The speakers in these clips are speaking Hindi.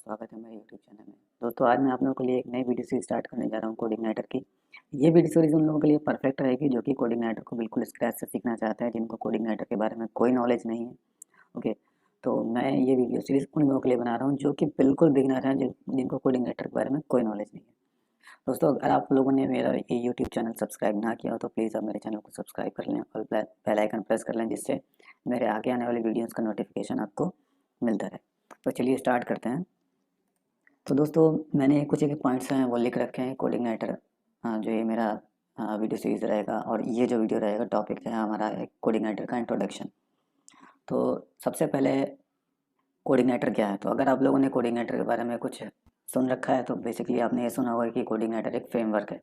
स्वागत है मेरे यूट्यूब चैनल में। दोस्तों आज मैं आप लोगों के लिए एक नई वीडियो सीरीज स्टार्ट करने जा रहा हूँ कोडिंग नाइटर की। ये वीडियो सीरीज उन लोगों के लिए परफेक्ट रहेगी जो कि कोडिंग नाइटर को बिल्कुल स्क्रैच से सीखना चाहते हैं, जिनको कोडिंग नाइटर के बारे में कोई नॉलेज नहीं है। ओके, तो मैं ये वीडियो सीरीज उन लोगों के लिए बना रहा हूँ जो कि बिल्कुल बिगिनर हैं, जिनको कोडिंग नाइटर के बारे में कोई नॉलेज नहीं है। दोस्तों अगर आप लोगों ने मेरा ये यूट्यूब चैनल सब्सक्राइब ना किया हो तो प्लीज़ आप मेरे चैनल को सब्सक्राइब कर लें और बेल आइकन प्रेस कर लें, जिससे मेरे आगे आने वाली वीडियोज़ का नोटिफिकेशन आपको मिलता रहे। तो चलिए स्टार्ट करते हैं। तो दोस्तों मैंने कुछ एक पॉइंट्स हैं वो लिख रखे हैं कोडिंग नाइटर। जो ये मेरा वीडियो सीरीज रहेगा और ये जो वीडियो रहेगा टॉपिक है हमारा कोडिंग नाइटर का इंट्रोडक्शन। तो सबसे पहले कोडिंग नाइटर क्या है, तो अगर आप लोगों ने कोडिंग नाइटर के बारे में कुछ सुन रखा है तो बेसिकली आपने ये सुना होगा कि कोडिंग नाइटर एक फ्रेमवर्क है।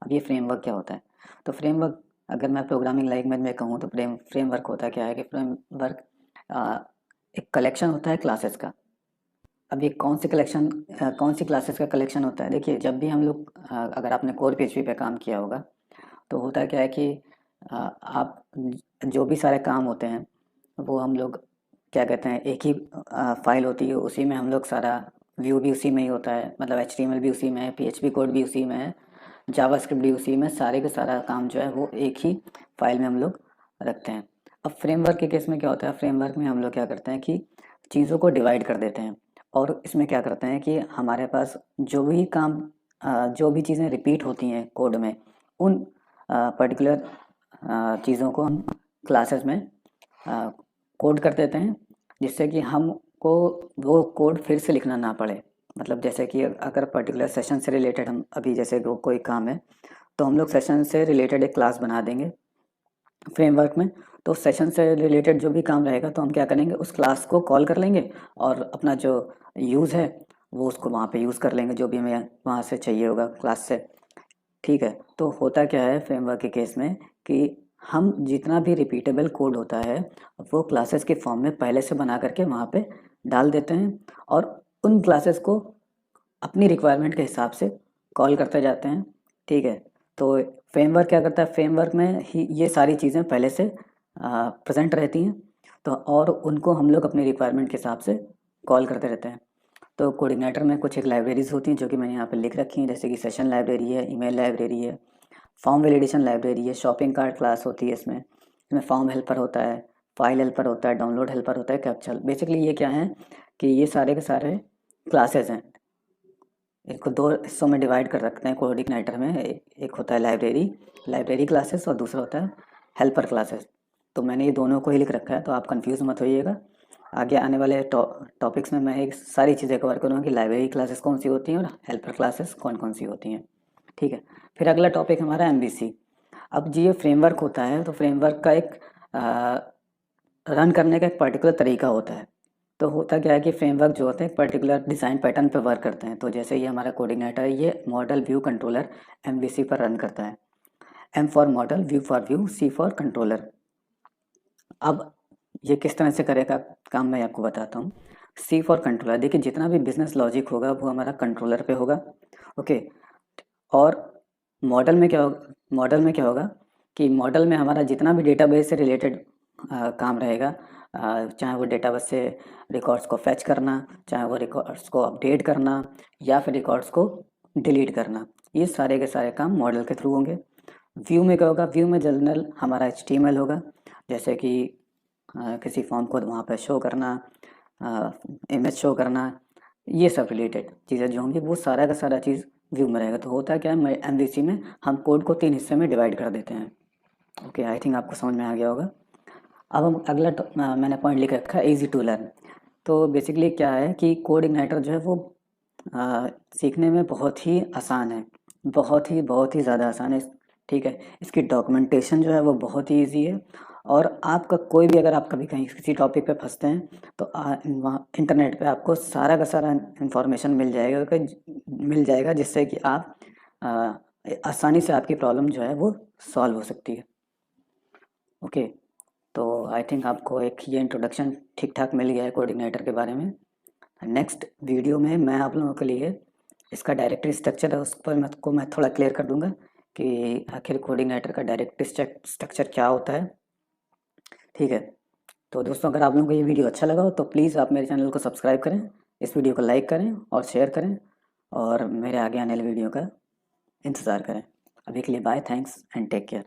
अब ये फ्रेमवर्क क्या होता है, तो फ्रेमवर्क अगर मैं प्रोग्रामिंग लैंग्वेज में कहूँ तो फ्रेमवर्क होता क्या है कि फ्रेमवर्क एक कलेक्शन होता है क्लासेस का। अब ये कौन सी क्लासेस का कलेक्शन होता है, देखिए जब भी हम लोग अगर आपने कोर पीएचपी पे काम किया होगा तो होता क्या है कि आप जो भी सारे काम होते हैं वो हम लोग क्या कहते हैं, एक ही फाइल होती है, उसी में हम लोग सारा व्यू भी उसी में ही होता है, मतलब एचटीएमएल भी उसी में है, पीएचपी कोड भी उसी में है, जावास्क्रिप्ट भी उसी में, सारे का सारा काम जो है वो एक ही फाइल में हम लोग रखते हैं। अब फ्रेमवर्क के केस में क्या होता है, फ्रेमवर्क में हम लोग क्या करते हैं कि चीज़ों को डिवाइड कर देते हैं और इसमें क्या करते हैं कि हमारे पास जो भी काम जो भी चीज़ें रिपीट होती हैं कोड में, उन पर्टिकुलर चीज़ों को हम क्लासेस में कोड कर देते हैं, जिससे कि हमको वो कोड फिर से लिखना ना पड़े। मतलब जैसे कि अगर पर्टिकुलर सेशन से रिलेटेड हम अभी जैसे कोई काम है तो हम लोग सेशन से रिलेटेड एक क्लास बना देंगे फ्रेमवर्क में। तो सेशन से रिलेटेड जो भी काम रहेगा तो हम क्या करेंगे, उस क्लास को कॉल कर लेंगे और अपना जो यूज़ है वो उसको वहाँ पे यूज़ कर लेंगे, जो भी हमें वहाँ से चाहिए होगा क्लास से। ठीक है, तो होता क्या है फ्रेमवर्क के केस में कि हम जितना भी रिपीटेबल कोड होता है वो क्लासेस के फॉर्म में पहले से बना करके वहाँ पे डाल देते हैं और उन क्लासेस को अपनी रिक्वायरमेंट के हिसाब से कॉल करते जाते हैं। ठीक है, तो फ्रेमवर्क क्या करता है, फ्रेमवर्क में ही ये सारी चीज़ें पहले से प्रेजेंट रहती हैं, तो और उनको हम लोग अपनी रिक्वायरमेंट के हिसाब से कॉल करते रहते हैं। तो कोऑर्डिनेटर में कुछ एक लाइब्रेरीज होती हैं जो कि मैंने यहाँ पे लिख रखी हैं, जैसे कि सेशन लाइब्रेरी है, ईमेल लाइब्रेरी है, फॉर्म वैलिडेशन लाइब्रेरी है, शॉपिंग कार्ट क्लास होती है, इसमें फॉर्म हेल्पर होता है, फाइल हेल्पर होता है, डाउनलोड हेल्पर होता है, कैप्चर। बेसिकली ये क्या है कि ये सारे के सारे क्लासेस हैं। इसको दो हिस्सों में डिवाइड कर रखते हैं कोऑर्डिनेटर में, एक होता है लाइब्रेरी क्लासेस और दूसरा होता है हेल्पर क्लासेस। तो मैंने ये दोनों को ही लिख रखा है, तो आप कंफ्यूज मत होइएगा। आगे आने वाले टॉपिक्स में मैं एक सारी चीज़ें कवर करूँगा कि लाइब्रेरी क्लासेस कौन सी होती हैं और हेल्पर क्लासेस कौन कौन सी होती हैं। ठीक है, फिर अगला टॉपिक हमारा एमवीसी। अब जी ये फ्रेमवर्क होता है, तो फ्रेमवर्क का एक रन करने का एक पर्टिकुलर तरीका होता है। तो होता क्या है कि फ्रेमवर्क जो होते हैं एक पर्टिकुलर डिज़ाइन पैटर्न पर वर्क करते हैं। तो जैसे ये हमारा कोऑर्डिनेटर है, ये मॉडल व्यू कंट्रोलर एमवीसी पर रन करता है। M for model, view, C for controller. अब ये किस तरह से करेगा काम मैं आपको बताता हूँ। सी फॉर कंट्रोलर, देखिए जितना भी बिजनेस लॉजिक होगा वो हमारा कंट्रोलर पे होगा। ओके, और मॉडल में क्या होगा कि मॉडल में हमारा जितना भी डेटाबेस से रिलेटेड काम रहेगा, चाहे वो डेटाबेस से रिकॉर्ड्स को फैच करना, चाहे वो रिकॉर्ड्स को अपडेट करना या फिर रिकॉर्ड्स को डिलीट करना, ये सारे के सारे काम मॉडल के थ्रू होंगे। व्यू में क्या होगा, व्यू में जनरल हमारा HTML होगा, जैसे कि किसी फॉर्म को वहाँ पर शो करना, इमेज शो करना, ये सब रिलेटेड चीज़ें जो होंगी वो सारा का सारा चीज़ व्यू में रहेगा। तो होता क्या है, एमवीसी में हम कोड को 3 हिस्से में डिवाइड कर देते हैं। ओके, आई थिंक आपको समझ में आ गया होगा। अब हम अगला मैंने पॉइंट लिख रखा है ईजी टू लर्न। तो बेसिकली क्या है कि कोड इग्नाइटर जो है वो सीखने में बहुत ही आसान है, बहुत ही ज़्यादा आसान है। ठीक है, इसकी डॉक्यूमेंटेशन जो है वो बहुत ही ईजी है और आपका कोई भी अगर आप कभी कहीं किसी टॉपिक पे फंसते हैं तो वहाँ इंटरनेट पे आपको सारा का सारा इंफॉर्मेशन मिल जाएगा, जिससे कि आप आसानी से आपकी प्रॉब्लम जो है वो सॉल्व हो सकती है। ओके, तो आई थिंक आपको एक ये इंट्रोडक्शन ठीक ठाक मिल गया है कोऑर्डिनेटर के बारे में। नेक्स्ट वीडियो में मैं आप लोगों के लिए इसका डायरेक्टरी स्ट्रक्चर है उस पर मैं थोड़ा क्लियर कर दूंगा कि आखिर कोऑर्डिनेटर का डायरेक्टरी स्ट्रक्चर क्या होता है। ठीक है, तो दोस्तों अगर आप लोगों को ये वीडियो अच्छा लगा हो तो प्लीज़ आप मेरे चैनल को सब्सक्राइब करें, इस वीडियो को लाइक करें और शेयर करें और मेरे आगे आने वाले वीडियो का इंतज़ार करें। अभी के लिए bye, thanks and take care.